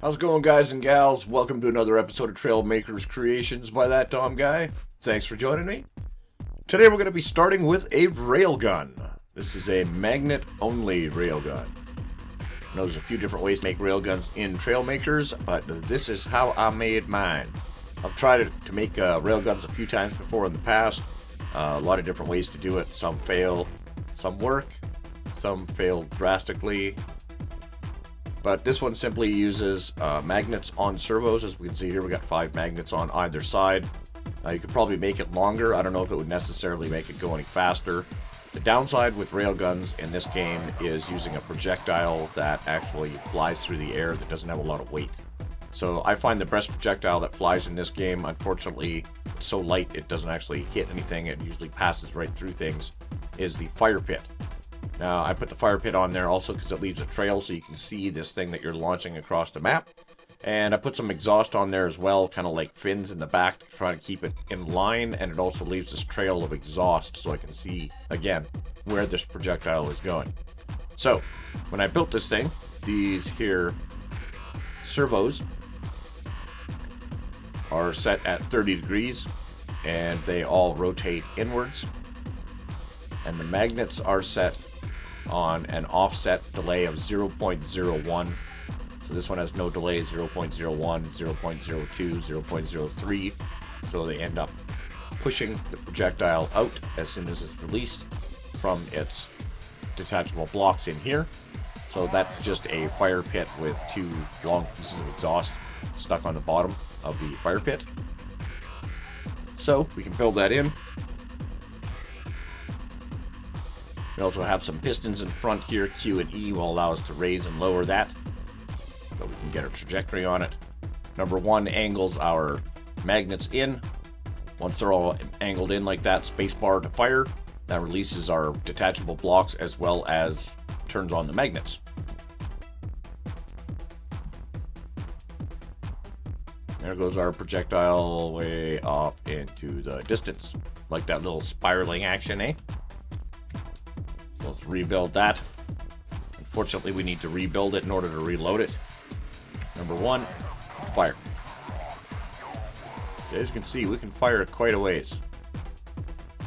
How's it going, guys and gals? Welcome to another episode of Trailmakers Creations by ThatDomGuy. Thanks for joining me. Today we're going to be starting with a railgun. This is a magnet-only railgun. I know there's a few different ways to make railguns in Trailmakers, but this is how I made mine. I've tried to make railguns a few times before in the past. A lot of different ways to do it. Some fail, some work, some fail drastically. But this one simply uses magnets on servos. As we can see here, we got 5 magnets on either side. You could probably make it longer. I don't know if it would necessarily make it go any faster. The downside with railguns in this game is using a projectile that actually flies through the air that doesn't have a lot of weight. So I find the best projectile that flies in this game, unfortunately, it's so light it doesn't actually hit anything. It usually passes right through things, is the fire pit. Now, I put the fire pit on there also because it leaves a trail so you can see this thing that you're launching across the map. And I put some exhaust on there as well, kind of like fins in the back to try to keep it in line. And it also leaves this trail of exhaust so I can see, again, where this projectile is going. So, when I built this thing, these here servos are set at 30 degrees and they all rotate inwards. And the magnets are set on an offset delay of 0.01. So this one has no delay, 0.01, 0.02, 0.03. So they end up pushing the projectile out as soon as it's released from its detachable blocks in here. So that's just a fire pit with 2 long pieces of exhaust stuck on the bottom of the fire pit. So we can build that in. We also have some pistons in front here. Q and E will allow us to raise and lower that, so we can get a trajectory on it. Number 1 angles our magnets in. Once they're all angled in like that, spacebar to fire. That releases our detachable blocks as well as turns on the magnets. There goes our projectile way off into the distance. Like that little spiraling action, eh? Let's rebuild that. Unfortunately, we need to rebuild it in order to reload it. Number 1, fire. As you can see, we can fire it quite a ways.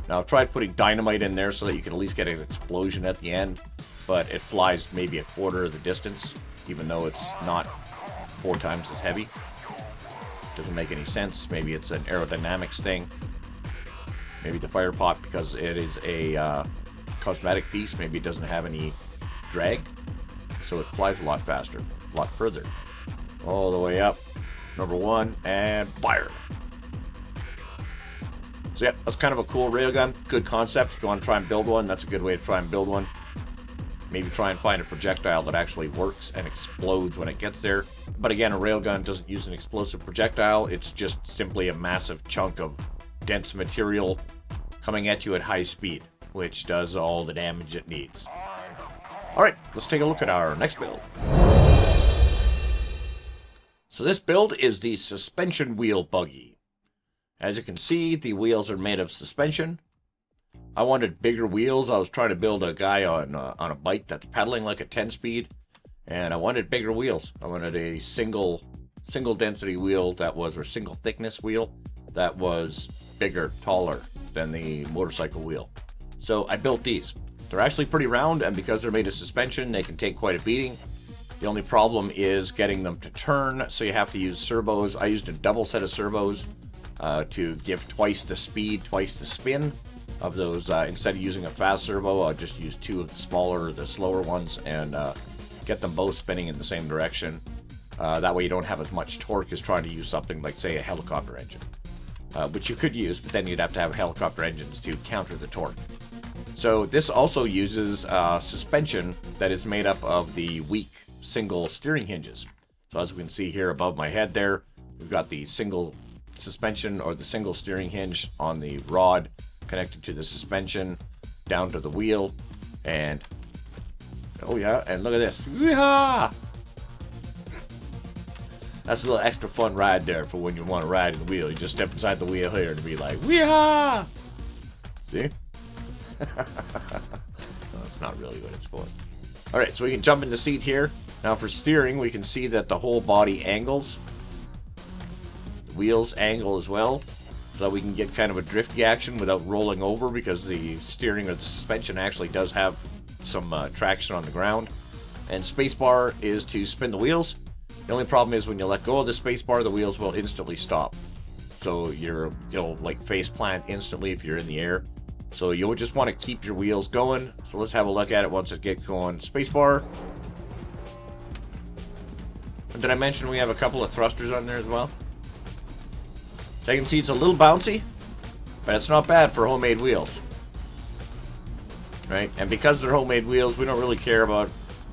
Now, I've tried putting dynamite in there so that you can at least get an explosion at the end, but it flies maybe a quarter of the distance, even though it's not 4 times as heavy. Doesn't make any sense. Maybe it's an aerodynamics thing. Maybe the fire pot, because it is a cosmetic piece, maybe it doesn't have any drag, so it flies a lot faster, a lot further. All the way up. Number 1, and fire. So yeah, that's kind of a cool railgun. Good concept. If you want to try and build one, that's a good way to try and build one. Maybe try and find a projectile that actually works and explodes when it gets there. But again, a railgun doesn't use an explosive projectile. It's just simply a massive chunk of dense material coming at you at high speed, which does all the damage it needs. Alright, let's take a look at our next build. So this build is the suspension wheel buggy. As you can see, the wheels are made of suspension. I wanted bigger wheels. I was trying to build a guy on a bike that's pedaling like a 10-speed, and I wanted bigger wheels. I wanted a single density wheel that was, or single thickness wheel that was bigger, taller than the motorcycle wheel. So I built these. They're actually pretty round, and because they're made of suspension, they can take quite a beating. The only problem is getting them to turn, so you have to use servos. I used a double set of servos to give twice the speed, twice the spin of those. Instead of using a fast servo, I'll just use 2 of the smaller, the slower ones, and get them both spinning in the same direction. That way you don't have as much torque as trying to use something like, say, a helicopter engine. Which you could use, but then you'd have to have helicopter engines to counter the torque. So this also uses suspension that is made up of the weak single steering hinges. So as we can see here above my head there, we've got the single suspension or the single steering hinge on the rod connected to the suspension down to the wheel. And oh yeah, and look at this. Yeehaw! That's a little extra fun ride there for when you want to ride in the wheel. You just step inside the wheel here to be like, weehaw! See? No, that's not really what it's for. Alright, so we can jump in the seat here. Now for steering, we can see that the whole body angles. The wheels angle as well, so that we can get kind of a drifty action without rolling over, because the steering or the suspension actually does have some traction on the ground. And spacebar is to spin the wheels. The only problem is when you let go of the spacebar, the wheels will instantly stop. So you'll like face plant instantly if you're in the air. So you'll just want to keep your wheels going. So let's have a look at it once it gets going. Spacebar. Did I mention we have a couple of thrusters on there as well? So you can see it's a little bouncy, but it's not bad for homemade wheels. Right? And because they're homemade wheels, we don't really care about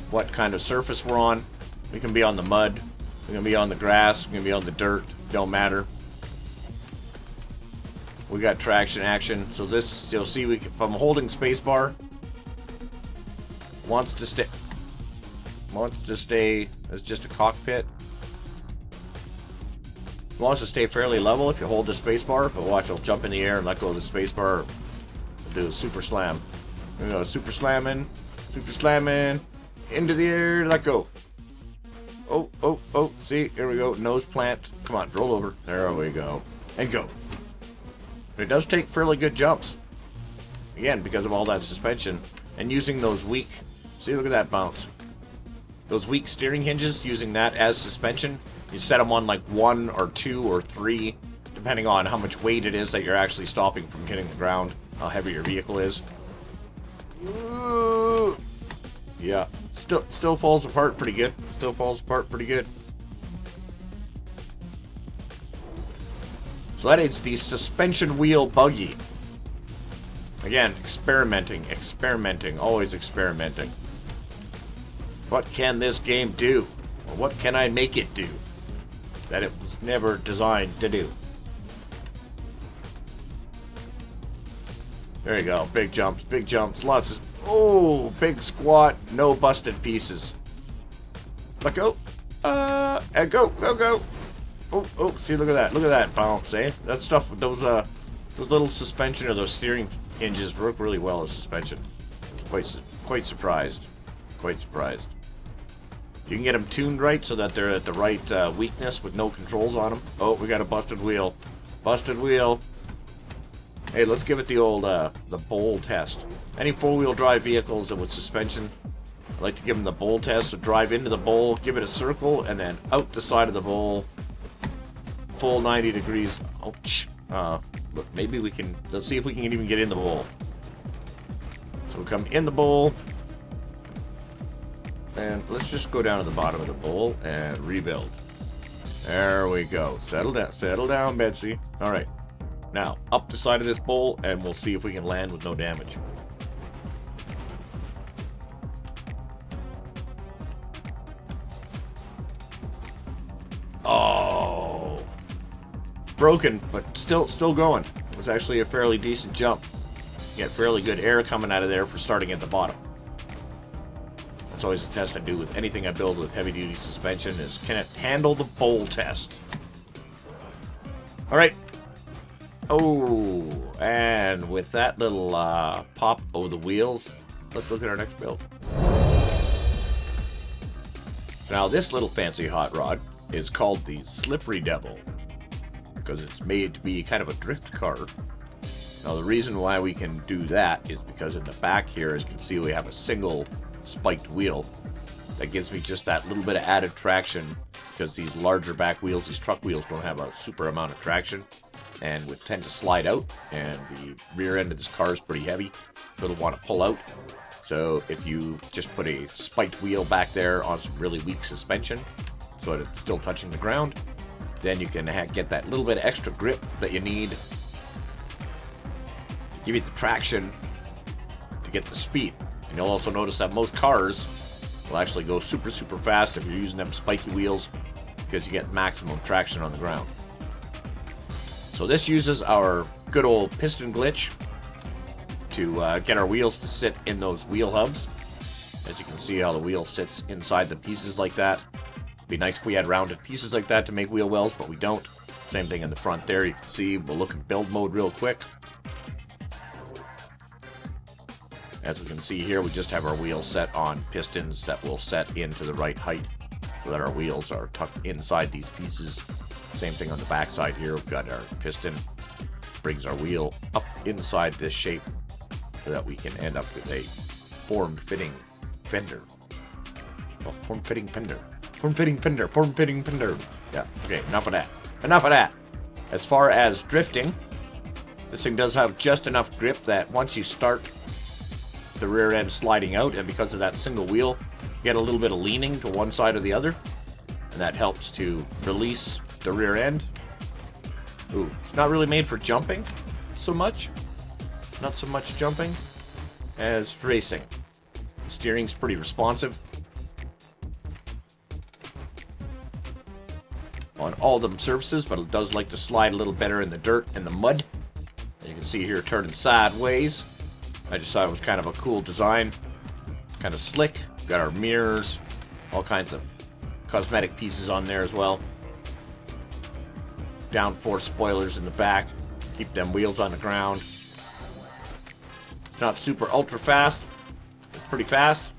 what kind of surface we're on. We can be on the mud, we can be on the grass, we can be on the dirt, don't matter. We got traction action, so this, you'll see, if I'm holding spacebar, wants to stay as just a cockpit. It wants to stay fairly level if you hold the spacebar, but watch, it'll jump in the air and let go of the spacebar. Do a super slam. There we go, super slamming, into the air, let go. Oh, see, here we go, nose plant. Come on, roll over. There we go. And go. But it does take fairly good jumps. Again, because of all that suspension. And using those weak, see, look at that bounce. Those weak steering hinges, using that as suspension. You set them on like 1 or 2 or 3, depending on how much weight it is that you're actually stopping from hitting the ground, how heavy your vehicle is. Yeah, still falls apart pretty good. So that is the suspension wheel buggy. Again, experimenting, always experimenting. What can this game do? Or what can I make it do that it was never designed to do? There you go, big jumps, lots of... Oh, big squat, no busted pieces. Let go. And go. Oh, see, look at that bounce, eh? That stuff, those little suspension or those steering hinges work really well as suspension. Quite surprised. You can get them tuned right so that they're at the right weakness with no controls on them. Oh, we got a busted wheel. Hey, let's give it the old, the bowl test. Any four-wheel drive vehicles with suspension, I like to give them the bowl test. So drive into the bowl, give it a circle, and then out the side of the bowl, full 90 degrees. Look, maybe we can, let's see if we can even get in the bowl. So we come in the bowl, and let's just go down to the bottom of the bowl and rebuild. There we go. Settle down, Betsy. All right. Now, up the side of this bowl, and we'll see if we can land with no damage. Oh, broken, but still going. It was actually a fairly decent jump. You get fairly good air coming out of there for starting at the bottom. That's always a test I do with anything I build with heavy-duty suspension is, can it handle the bowl test? All right. Oh, and with that little pop over the wheels, let's look at our next build. Now, this little fancy hot rod is called the Slippery Devil because it's made to be kind of a drift car. Now, the reason why we can do that is because in the back here, as you can see, we have a single spiked wheel that gives me just that little bit of added traction because these larger back wheels, these truck wheels, don't have a super amount of traction and would tend to slide out, and the rear end of this car is pretty heavy, so it'll want to pull out. So if you just put a spiked wheel back there on some really weak suspension so that it's still touching the ground, then you can get that little bit of extra grip that you need to give you the traction to get the speed. And you'll also notice that most cars will actually go super fast if you're using them spiky wheels because you get maximum traction on the ground. So this uses our good old piston glitch to get our wheels to sit in those wheel hubs. As you can see how the wheel sits inside the pieces like that. It'd be nice if we had rounded pieces like that to make wheel wells, but we don't. Same thing in the front there. You can see we'll look in build mode real quick. As we can see here, we just have our wheels set on pistons that will set into the right height so that our wheels are tucked inside these pieces. Same thing on the back side here. We've got our piston, brings our wheel up inside this shape so that we can end up with a form-fitting fender. Oh, form-fitting fender. Form-fitting fender. Form-fitting fender. Yeah, okay, enough of that. Enough of that. As far as drifting, this thing does have just enough grip that once you start the rear end sliding out, and because of that single wheel, you get a little bit of leaning to one side or the other, and that helps to release the rear end. Ooh, it's not really made for jumping so much. Not so much jumping as racing. The steering's pretty responsive on all them surfaces, but it does like to slide a little better in the dirt and the mud. As you can see here, turning sideways. I just thought it was kind of a cool design. Kind of slick. Got our mirrors, all kinds of cosmetic pieces on there as well. Downforce spoilers in the back. Keep them wheels on the ground. It's not super ultra fast. It's pretty fast.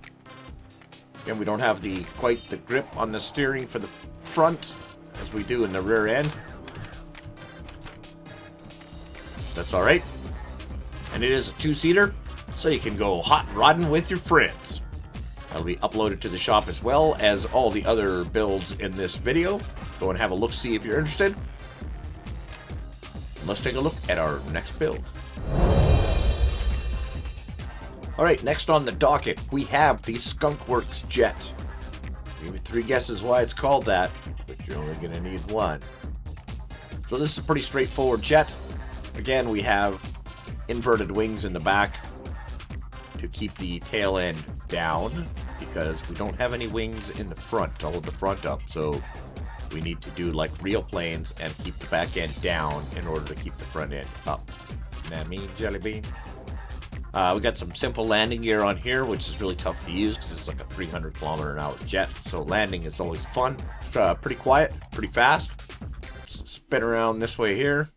Again, we don't have quite the grip on the steering for the front as we do in the rear end. That's alright. And it is a two-seater, so you can go hot rodding with your friends. That'll be uploaded to the shop as well as all the other builds in this video. Go and have a look-see if you're interested. Let's take a look at our next build. Alright, next on the docket, we have the Skunkworks Jet. Give me 3 guesses why it's called that, but you're only going to need 1. So this is a pretty straightforward jet. Again, we have inverted wings in the back to keep the tail end down because we don't have any wings in the front to hold the front up, so we need to do like real planes and keep the back end down in order to keep the front end up. That mean jelly bean? We got some simple landing gear on here, which is really tough to use because it's like a 300 kilometer an hour jet, so landing is always fun. Pretty quiet, pretty fast. Let's spin around this way here.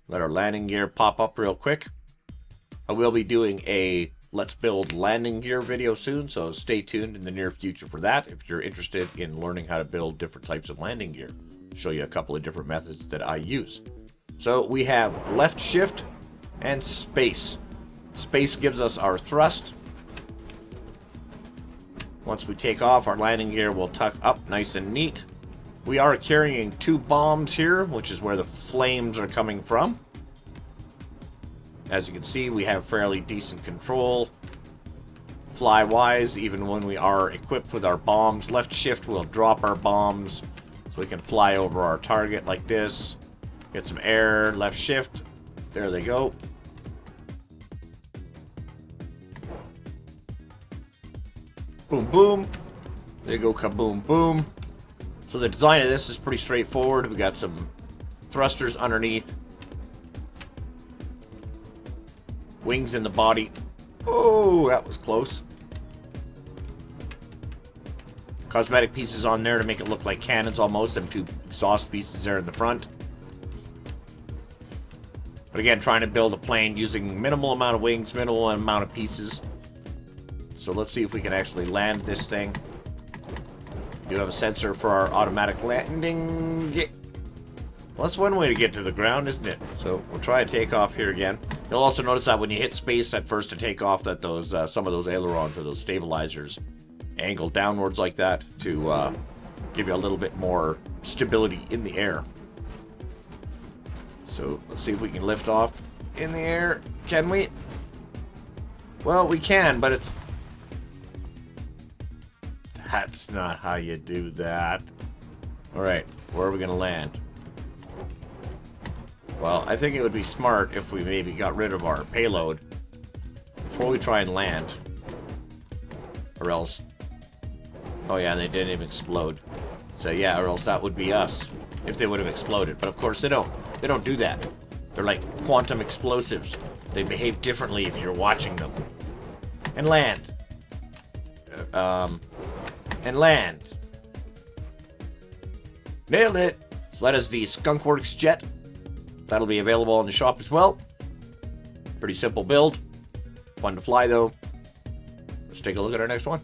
Let our landing gear pop up real quick. I will be doing a Let's Build landing gear video soon, so stay tuned in the near future for that if you're interested in learning how to build different types of landing gear. I'll show you a couple of different methods that I use. So we have left shift and space. Space gives us our thrust. Once we take off, our landing gear will tuck up nice and neat. We are carrying 2 bombs here, which is where the flames are coming from. As you can see, we have fairly decent control. Fly-wise, even when we are equipped with our bombs, left shift will drop our bombs so we can fly over our target like this. Get some air, left shift. There they go. Boom, boom. There you go, kaboom, boom. So the design of this is pretty straightforward. We got some thrusters underneath. Wings in the body. Oh, that was close. Cosmetic pieces on there to make it look like cannons almost. Them 2 exhaust pieces there in the front. But again, trying to build a plane using minimal amount of wings, minimal amount of pieces. So let's see if we can actually land this thing. We do have a sensor for our automatic landing. Yeah. Well, that's one way to get to the ground, isn't it? So we'll try a takeoff here again. You'll also notice that when you hit space at first to take off, that those some of those ailerons or those stabilizers angle downwards like that to give you a little bit more stability in the air. So let's see if we can lift off in the air. Can we? Well, we can, but it's... That's not how you do that. Alright, where are we going to land? Well, I think it would be smart if we maybe got rid of our payload before we try and land. Or else... Oh yeah, they didn't even explode. So yeah, or else that would be us if they would have exploded. But of course they don't. They don't do that. They're like quantum explosives. They behave differently if you're watching them. And land. And land. Nailed it! So that is the Skunkworks Jet. That'll be available in the shop as well. Pretty simple build. Fun to fly though. Let's take a look at our next one.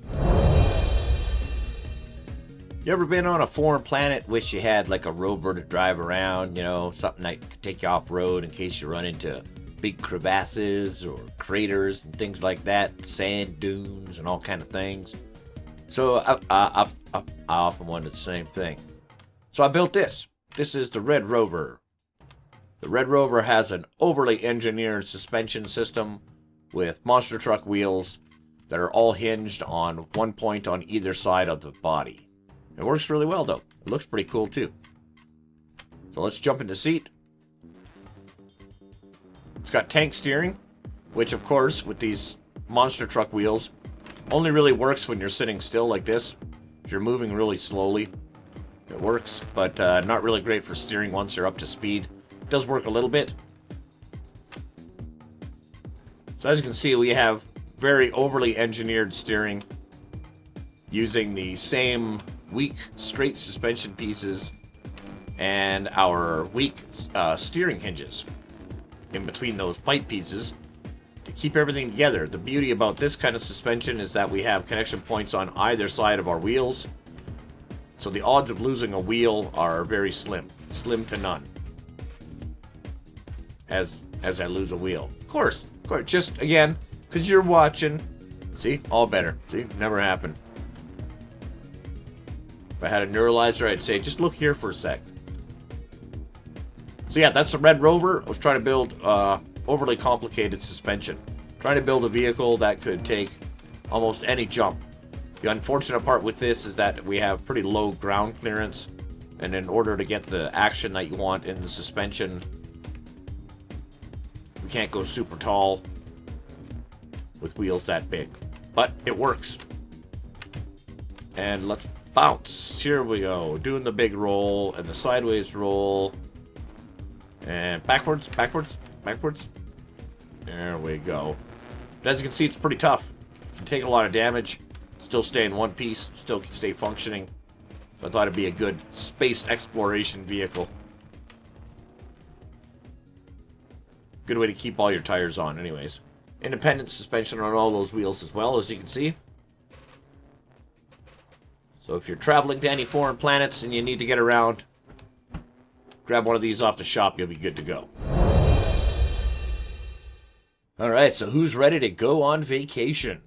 You ever been on a foreign planet, wish you had like a rover to drive around, you know, something that could take you off road in case you run into big crevasses or craters and things like that, sand dunes and all kind of things. So I often wanted the same thing. So I built this. This is the Red Rover. The Red Rover has an overly engineered suspension system with monster truck wheels that are all hinged on one point on either side of the body. It works really well though. It looks pretty cool too. So let's jump in the seat. It's got tank steering, which of course with these monster truck wheels only really works when you're sitting still like this. If you're moving really slowly, it works, but not really great for steering once you're up to speed. It does work a little bit. So as you can see, we have very overly engineered steering using the same weak straight suspension pieces and our weak steering hinges in between those pipe pieces to keep everything together. The beauty about this kind of suspension is that we have connection points on either side of our wheels, so the odds of losing a wheel are very slim to none as I lose a wheel. Of course, just again, because you're watching. See, all better. See, never happened. If I had a neuralizer, I'd say, just look here for a sec. So yeah, that's the Red Rover. I was trying to build overly complicated suspension. Trying to build a vehicle that could take almost any jump. The unfortunate part with this is that we have pretty low ground clearance, and in order to get the action that you want in the suspension, we can't go super tall with wheels that big. But it works. And let's bounce. Here we go. Doing the big roll and the sideways roll. And backwards, backwards, backwards. There we go. But as you can see, it's pretty tough. You can take a lot of damage, still stay in one piece, still can stay functioning. So I thought it'd be a good space exploration vehicle. Good way to keep all your tires on anyways. Independent suspension on all those wheels as well, as you can see. So if you're traveling to any foreign planets and you need to get around, grab one of these off the shop, you'll be good to go. Alright, so who's ready to go on vacation?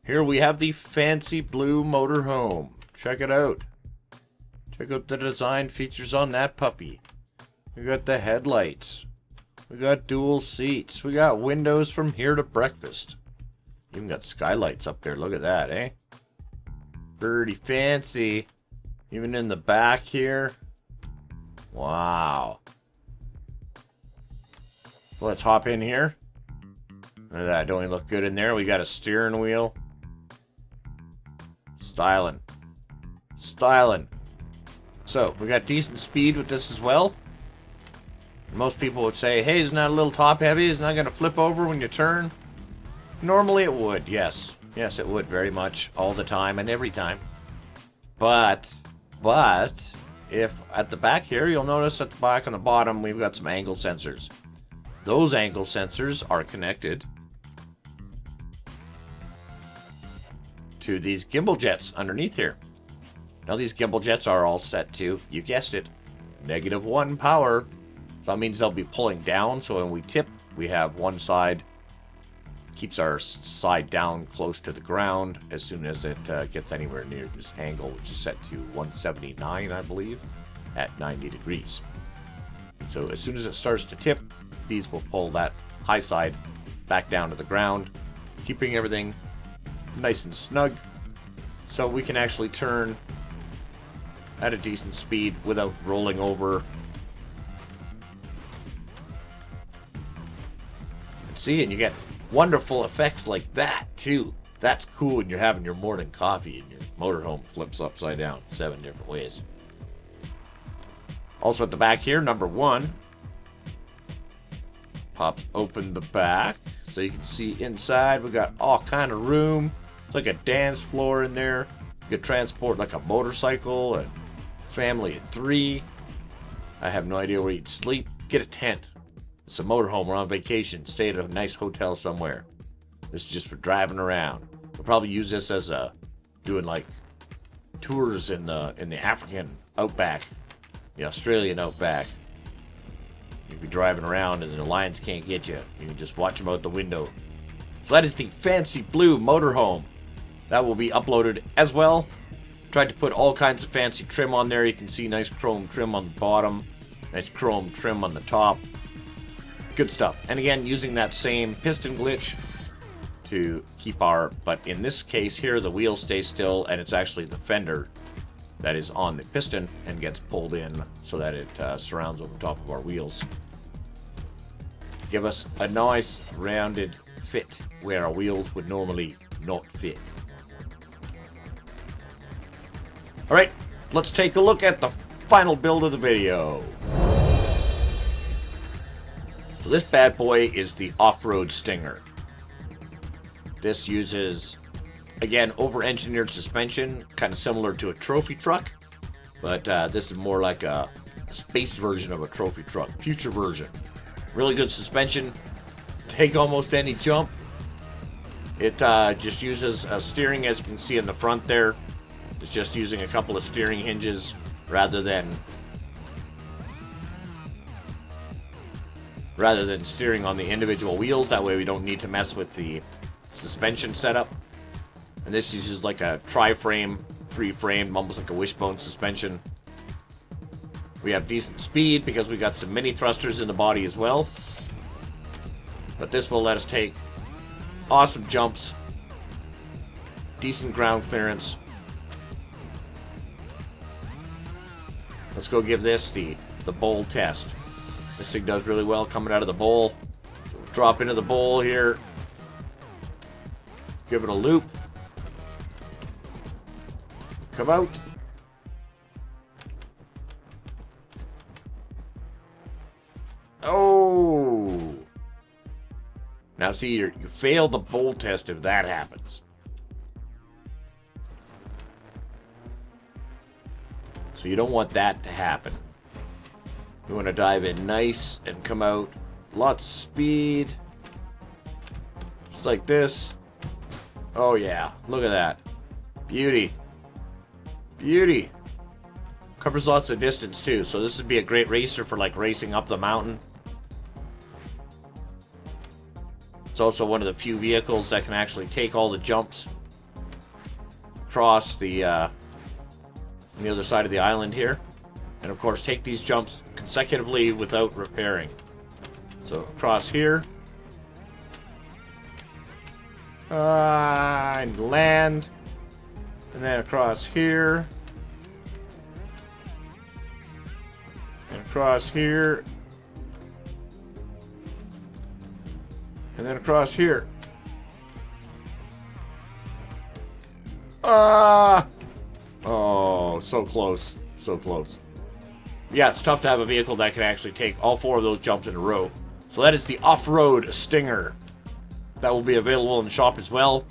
Here we have the fancy blue motorhome. Check it out. Check out the design features on that puppy. We got the headlights. We got dual seats. We got windows from here to breakfast. Even got skylights up there. Look at that, eh? Pretty fancy. Even in the back here. Wow. Let's hop in here. Look at that. Don't we look good in there? We got a steering wheel. Styling. Styling. So, we got decent speed with this as well. Most people would say, hey, isn't that a little top heavy? Isn't that going to flip over when you turn? Normally it would, yes. Yes, it would very much. All the time and every time. But, if at the back here, you'll notice at the back on the bottom, we've got some angle sensors. Those angle sensors are connected to these gimbal jets underneath here. Now these gimbal jets are all set to, you guessed it, -1 power. So that means they'll be pulling down, so when we tip, we have one side, keeps our side down close to the ground as soon as it gets anywhere near this angle, which is set to 179, I believe, at 90 degrees. So as soon as it starts to tip, these will pull that high side back down to the ground, keeping everything nice and snug, so we can actually turn at a decent speed without rolling over. See, and you get wonderful effects like that too. That's cool when you're having your morning coffee and your motorhome flips upside down 7 different ways. Also at the back here, number 1 pops open the back so you can see inside. We got all kind of room. It's like a dance floor in there. You could transport like a motorcycle, a family of 3. I have no idea where you'd sleep. Get a tent. It's a motorhome. We're on vacation. Stay at a nice hotel somewhere. This is just for driving around. We'll probably use this as a doing like tours in the African outback, the Australian outback. You'll be driving around and the lions can't get you. You can just watch them out the window. So that is the fancy blue motorhome. That will be uploaded as well. Tried to put all kinds of fancy trim on there. You can see nice chrome trim on the bottom, nice chrome trim on the top. Good stuff. And again, using that same piston glitch to keep our, but in this case here, the wheel stays still and it's actually the fender that is on the piston and gets pulled in so that it surrounds over top of our wheels. To give us a nice rounded fit where our wheels would normally not fit. Alright, let's take a look at the final build of the video. So this bad boy is the off-road Stinger. This uses, again, over-engineered suspension, kind of similar to a trophy truck, but this is more like a space version of a trophy truck, future version. Really good suspension, take almost any jump. It just uses a steering, as you can see in the front there. It's just using a couple of steering hinges rather than steering on the individual wheels. That way we don't need to mess with the suspension setup. And this uses like a tri-frame, three-frame, almost like a wishbone suspension. We have decent speed because we got some mini thrusters in the body as well. But this will let us take awesome jumps, decent ground clearance. Let's go give this the bowl test. This thing does really well coming out of the bowl. Drop into the bowl here. Give it a loop. Come out. Oh! Now see, you fail the bowl test if that happens. So you don't want that to happen. You want to dive in nice and come out. Lots of speed. Just like this. Oh yeah, look at that. Beauty. Beauty. Covers lots of distance too, so this would be a great racer for like racing up the mountain. It's also one of the few vehicles that can actually take all the jumps across the on the other side of the island here. And of course take these jumps consecutively without repairing. So across here. And land. And then across here. And across here. And then across here. Oh, so close. So close. Yeah, it's tough to have a vehicle that can actually take all four of those jumps in a row. So that is the off-road Stinger. That will be available in the shop as well.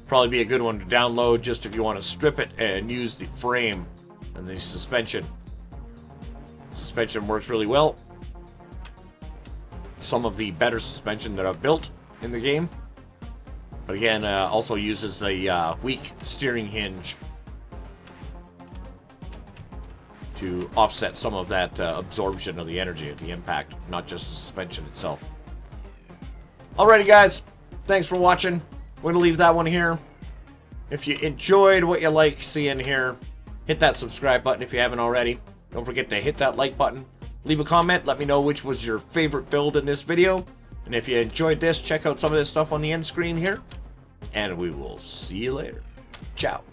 Probably be a good one to download just if you want to strip it and use the frame and the suspension. Suspension works really well. Some of the better suspension that I've built in the game. But again, also uses the weak steering hinge to offset some of that absorption of the energy of the impact, not just the suspension itself. Alrighty guys, thanks for watching. We're going to leave that one here. If you enjoyed what you like seeing here, hit that subscribe button if you haven't already. Don't forget to hit that like button. Leave a comment, let me know which was your favorite build in this video. And if you enjoyed this, check out some of this stuff on the end screen here. And we will see you later. Ciao.